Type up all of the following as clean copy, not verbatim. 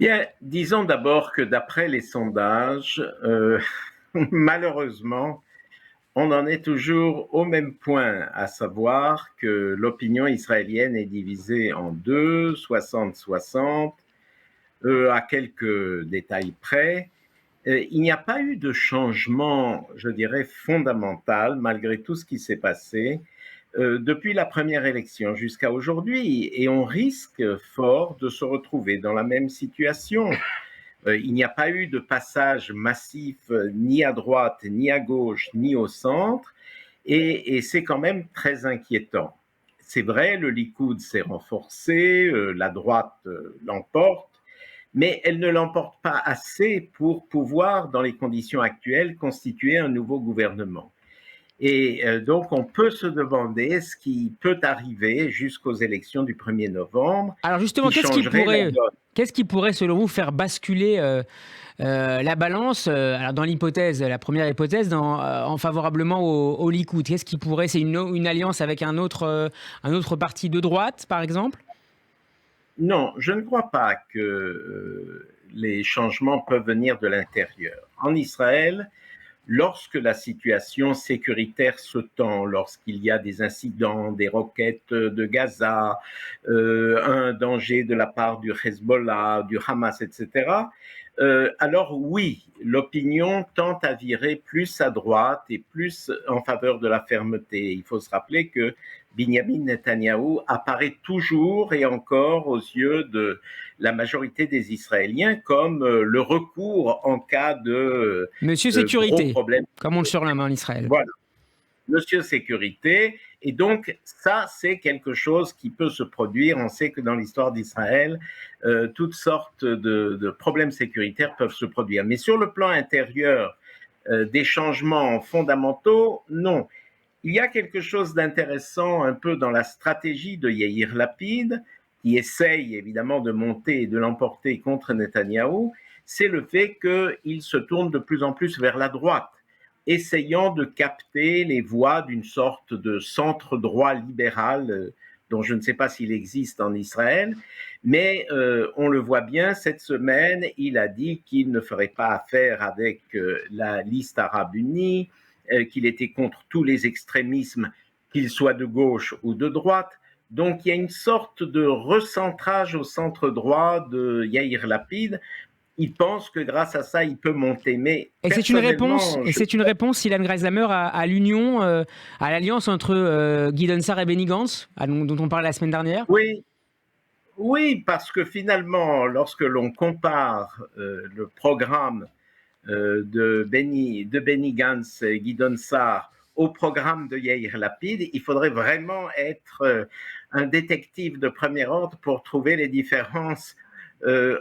Bien, disons d'abord que d'après les sondages, malheureusement, on en est toujours au même point, à savoir que l'opinion israélienne est divisée en deux, 60-60, à quelques détails près. Il n'y a pas eu de changement, je dirais, fondamental, malgré tout ce qui s'est passé, depuis la première élection jusqu'à aujourd'hui. Et on risque fort de se retrouver dans la même situation. Il n'y a pas eu de passage massif ni à droite, ni à gauche, ni au centre, et c'est quand même très inquiétant. C'est vrai, le Likoud s'est renforcé, la droite l'emporte, mais elle ne l'emporte pas assez pour pouvoir, dans les conditions actuelles, constituer un nouveau gouvernement. Et donc, on peut se demander ce qui peut arriver jusqu'aux élections du 1er novembre, Alors justement, qui changerait la donne. qu'est-ce qui pourrait, selon vous, faire basculer la balance, alors dans l'hypothèse, la première hypothèse, en favorablement au Likoud? Qu'est-ce qui pourrait, c'est une alliance avec un autre parti de droite, par exemple? Non, je ne crois pas que les changements peuvent venir de l'intérieur. En Israël, lorsque la situation sécuritaire se tend, lorsqu'il y a des incidents, des roquettes de Gaza, un danger de la part du Hezbollah, du Hamas, etc., alors oui, l'opinion tente à virer plus à droite et plus en faveur de la fermeté. Il faut se rappeler que Binyamin Netanyahou apparaît toujours et encore aux yeux de la majorité des Israéliens comme le recours en cas de Monsieur gros Sécurité, problèmes. comme on le surnomme en Israël. Voilà, Monsieur Sécurité. Et donc, ça, c'est quelque chose qui peut se produire. On sait que dans l'histoire d'Israël, toutes sortes de problèmes sécuritaires peuvent se produire. Mais sur le plan intérieur, des changements fondamentaux, non. Il y a quelque chose d'intéressant un peu dans la stratégie de Yair Lapid, qui essaye évidemment de monter et de l'emporter contre Netanyahou, c'est le fait qu'il se tourne de plus en plus vers la droite, essayant de capter les voix d'une sorte de centre-droit libéral dont je ne sais pas s'il existe en Israël, mais on le voit bien, cette semaine, il a dit qu'il ne ferait pas affaire avec la liste arabe unie, qu'il était contre tous les extrémismes, qu'ils soient de gauche ou de droite. Donc il y a une sorte de recentrage au centre droit de Yair Lapid. Il pense que grâce à ça, il peut monter. Mais personnellement, je... C'est une réponse, Ilan Greislammer, à l'union, à l'alliance entre Guy Sarr et Benny Gantz, dont on parlait la semaine dernière. Oui, oui, parce que finalement, lorsque l'on compare le programme de Benny Gantz et Guidon Sarr au programme de Yair Lapid, il faudrait vraiment être un détective de premier ordre pour trouver les différences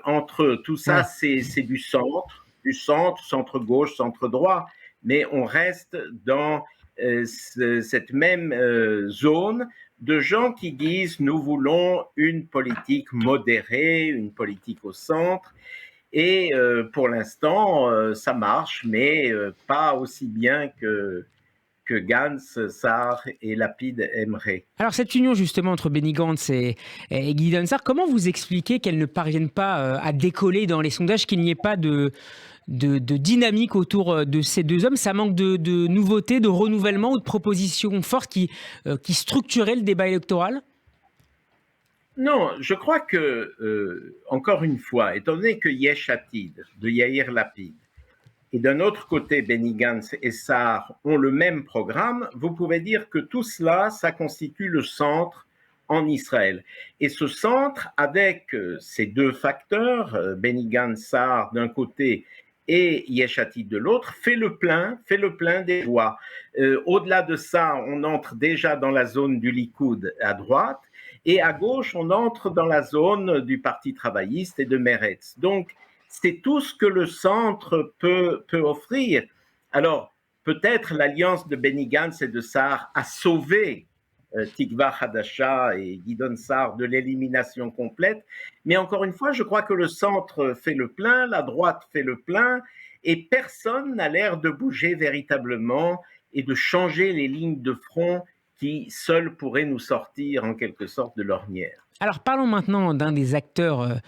entre eux. Tout ça, Ouais. c'est du centre, centre-gauche, centre-droit, mais on reste dans cette même zone de gens qui disent nous voulons une politique modérée, une politique au centre, et pour l'instant, ça marche, mais pas aussi bien que Gantz, Sarr et Lapid aimeraient. Alors cette union justement entre Benny Gantz et Guy Sarr, comment vous expliquez qu'elle ne parvienne pas à décoller dans les sondages, qu'il n'y ait pas de dynamique autour de ces deux hommes? Ça manque de nouveautés, de renouvellement ou de propositions fortes qui structuraient le débat électoral? Non, je crois que, encore une fois, étant donné que Yesh Atid, de Yair Lapid, et d'un autre côté, Benny Gantz et Sarr ont le même programme, vous pouvez dire que tout cela, ça constitue le centre en Israël. Et ce centre, avec ces deux facteurs, Benny Gantz, Sarr d'un côté et Yesh Atid de l'autre, fait le plein des voix. Au-delà de ça, on entre déjà dans la zone du Likoud à droite, et à gauche, on entre dans la zone du Parti travailliste et de Meretz. Donc, c'est tout ce que le centre peut offrir. Alors, peut-être l'alliance de Benny Gantz et de Sarr a sauvé Tikva Hadasha et Guidon Sarr de l'élimination complète. Mais encore une fois, je crois que le centre fait le plein, la droite fait le plein, et personne n'a l'air de bouger véritablement et de changer les lignes de front qui seules pourraient nous sortir en quelque sorte de l'ornière. Alors parlons maintenant d'un des acteurs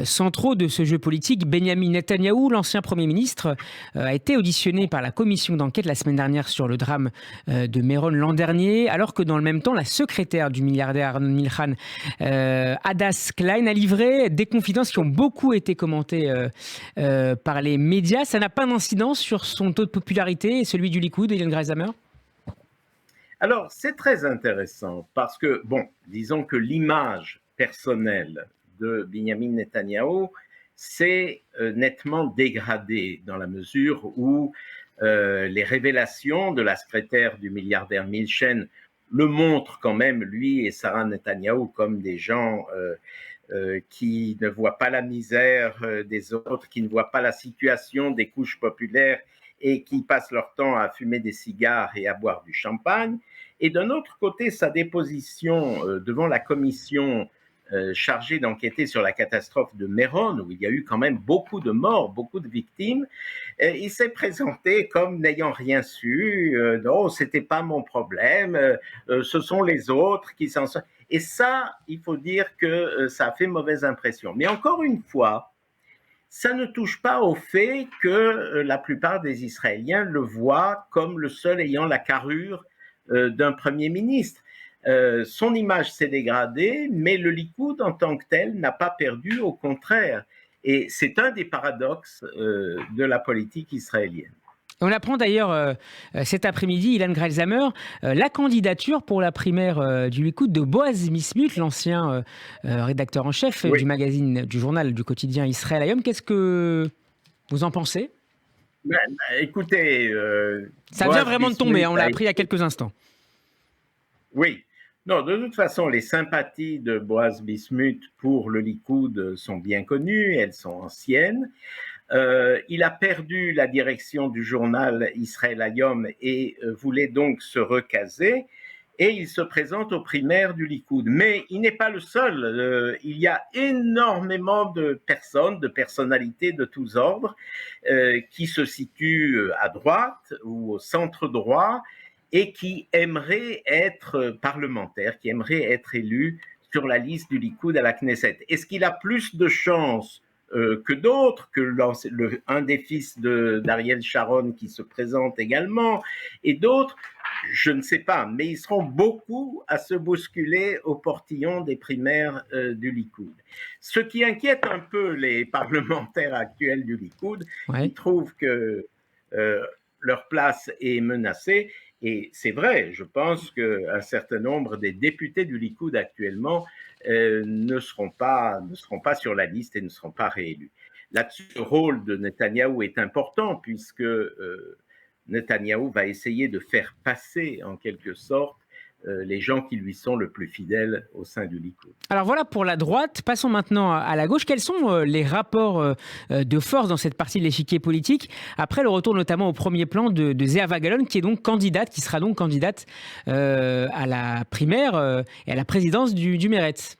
centraux de ce jeu politique. Benyamin Netanyahou, l'ancien Premier ministre, a été auditionné par la commission d'enquête la semaine dernière sur le drame de Méron l'an dernier, alors que dans le même temps, la secrétaire du milliardaire Arnon Milchan, Hadas Klein, a livré des confidences qui ont beaucoup été commentées par les médias. Ça n'a pas d'incidence sur son taux de popularité et celui du Likoud, Elian Greisamer? Alors, c'est très intéressant parce que, bon, disons que l'image personnelle de Benjamin Netanyahou s'est nettement dégradée dans la mesure où les révélations de la secrétaire du milliardaire Milchen le montrent quand même, lui et Sarah Netanyahou, comme des gens qui ne voient pas la misère des autres, qui ne voient pas la situation des couches populaires et qui passent leur temps à fumer des cigares et à boire du champagne. Et d'un autre côté, sa déposition devant la commission chargée d'enquêter sur la catastrophe de Méron, où il y a eu quand même beaucoup de morts, beaucoup de victimes, il s'est présenté comme n'ayant rien su, non, c'était pas mon problème, ce sont les autres qui s'en sortent. Et ça, il faut dire que ça a fait mauvaise impression. Mais encore une fois, ça ne touche pas au fait que la plupart des Israéliens le voient comme le seul ayant la carrure d'un Premier ministre. Son image s'est dégradée, mais le Likoud en tant que tel n'a pas perdu, au contraire. Et c'est un des paradoxes de la politique israélienne. On apprend d'ailleurs cet après-midi, Ilan Grelzamer, la candidature pour la primaire du Likoud de Boaz Bismuth, l'ancien rédacteur en chef du magazine, du journal, du quotidien Israël Hayom. Qu'est-ce que vous en pensez? Écoutez, ça vient vraiment de tomber, on l'a appris il y a quelques instants. Oui. Non, de toute façon, les sympathies de Boaz Bismuth pour le Likoud sont bien connues, elles sont anciennes. Il a perdu la direction du journal Israël Hayom et voulait donc se recaser. Et il se présente aux primaires du Likoud. Mais il n'est pas le seul. Il y a énormément de personnes, de personnalités de tous ordres qui se situent à droite ou au centre droit et qui aimeraient être parlementaires, qui aimeraient être élus sur la liste du Likoud à la Knesset. Est-ce qu'il a plus de chances que d'autres, que un des fils d'Ariel Sharon qui se présente également, et d'autres? Je ne sais pas, mais ils seront beaucoup à se bousculer au portillon des primaires du Likoud. Ce qui inquiète un peu les parlementaires actuels du Likoud, qui trouvent que leur place est menacée. Et c'est vrai, je pense qu'un certain nombre des députés du Likoud actuellement ne seront pas sur la liste et ne seront pas réélus. Là-dessus, le rôle de Netanyahou est important puisque Netanyahou va essayer de faire passer en quelque sorte les gens qui lui sont le plus fidèles au sein du Likoud. Alors voilà pour la droite. Passons maintenant à la gauche. Quels sont les rapports de force dans cette partie de l'échiquier politique après le retour notamment au premier plan de Zehava Galon, qui sera donc candidate à la primaire et à la présidence du Meretz?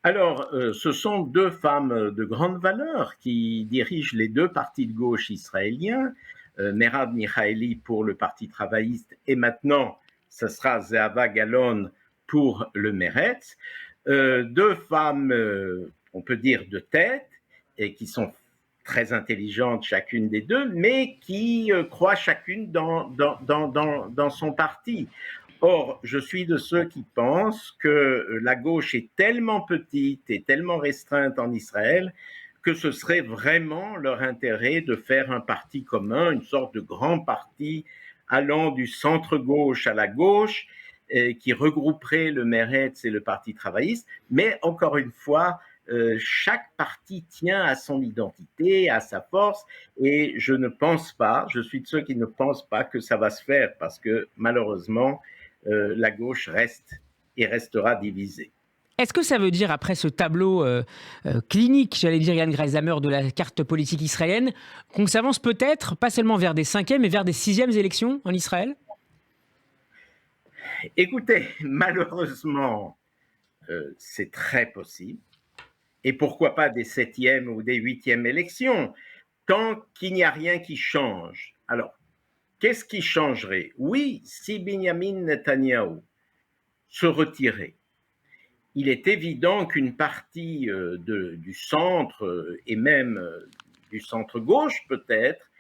Alors, ce sont deux femmes de grande valeur qui dirigent les deux partis de gauche israéliens, Merav Michaeli pour le Parti travailliste et maintenant ce sera Zehava Galon pour le Meretz. Deux femmes, on peut dire, de tête et qui sont très intelligentes chacune des deux, mais qui croient chacune dans son parti. Or, je suis de ceux qui pensent que la gauche est tellement petite et tellement restreinte en Israël que ce serait vraiment leur intérêt de faire un parti commun, une sorte de grand parti allant du centre-gauche à la gauche, qui regrouperait le Meretz et le Parti travailliste. Mais encore une fois, chaque parti tient à son identité, à sa force, et je suis de ceux qui ne pensent pas que ça va se faire, parce que malheureusement, la gauche reste et restera divisée. Est-ce que ça veut dire, après ce tableau clinique, j'allais dire, Ilan Greisamer, de la carte politique israélienne, qu'on s'avance peut-être, pas seulement vers des 5e, mais vers des 6e élections en Israël? Écoutez, malheureusement, c'est très possible. Et pourquoi pas des 7e ou des 8e élections, tant qu'il n'y a rien qui change. Alors, qu'est-ce qui changerait? Oui, si Benjamin Netanyahou se retirait, il est évident qu'une partie du centre et même du centre-gauche peut-être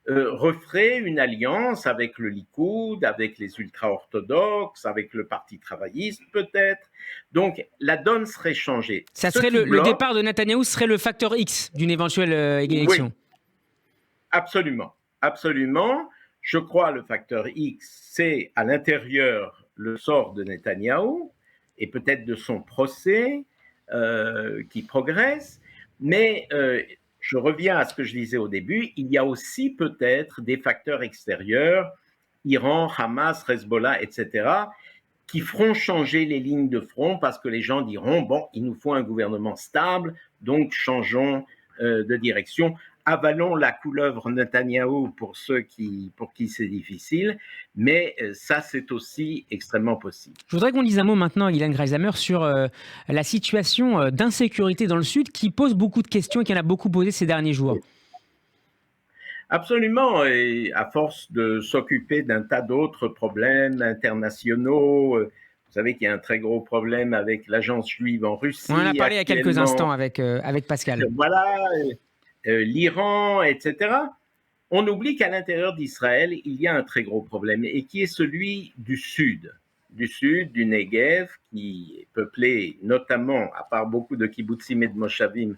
referait une alliance avec le Likoud, avec les ultra-orthodoxes, avec le Parti travailliste peut-être. Donc la donne serait changée. Ça serait le départ de Netanyahou serait le facteur X d'une éventuelle élection. Oui, absolument, absolument. Je crois le facteur X, c'est à l'intérieur le sort de Netanyahou et peut-être de son procès qui progresse, mais je reviens à ce que je disais au début, il y a aussi peut-être des facteurs extérieurs, Iran, Hamas, Hezbollah, etc., qui feront changer les lignes de front parce que les gens diront, bon, il nous faut un gouvernement stable, donc changeons de direction. Avalons la couleuvre Netanyahou pour qui c'est difficile, mais ça, c'est aussi extrêmement possible. Je voudrais qu'on dise un mot maintenant, Ilan Greisamer, sur la situation d'insécurité dans le Sud qui pose beaucoup de questions et qui en a beaucoup posé ces derniers jours. Absolument, et à force de s'occuper d'un tas d'autres problèmes internationaux, vous savez qu'il y a un très gros problème avec l'agence juive en Russie. On en a parlé il y a quelques instants avec Pascal. Voilà, l'Iran, etc. On oublie qu'à l'intérieur d'Israël, il y a un très gros problème et qui est celui du Sud, du Negev, qui est peuplé notamment, à part beaucoup de kibbutzim et de moshavim,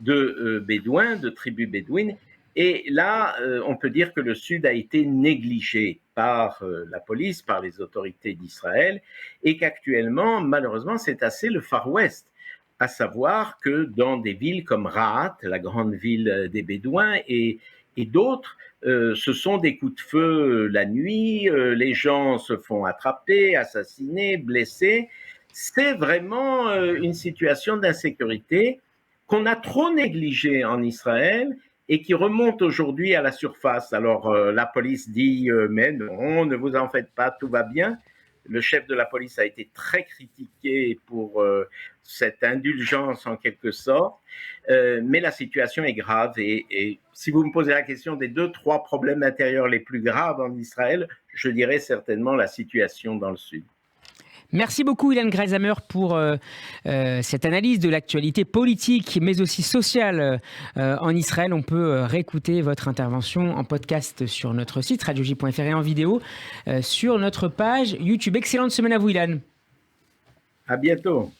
de bédouins, de tribus bédouines. Et là, on peut dire que le Sud a été négligé par la police, par les autorités d'Israël, et qu'actuellement, malheureusement, c'est assez le Far West. À savoir que dans des villes comme Rahat, la grande ville des Bédouins, et d'autres, ce sont des coups de feu la nuit, les gens se font attraper, assassiner, blesser. C'est vraiment une situation d'insécurité qu'on a trop négligée en Israël et qui remonte aujourd'hui à la surface. Alors la police dit mais non, ne vous en faites pas, tout va bien. Le chef de la police a été très critiqué pour cette indulgence en quelque sorte, mais la situation est grave et si vous me posez la question des 2-3 problèmes intérieurs les plus graves en Israël, je dirais certainement la situation dans le Sud. Merci beaucoup Ilan Greisamer pour cette analyse de l'actualité politique mais aussi sociale en Israël. On peut réécouter votre intervention en podcast sur notre site radioj.fr et en vidéo sur notre page YouTube. Excellente semaine à vous Ilan. À bientôt.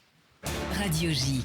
Radio J.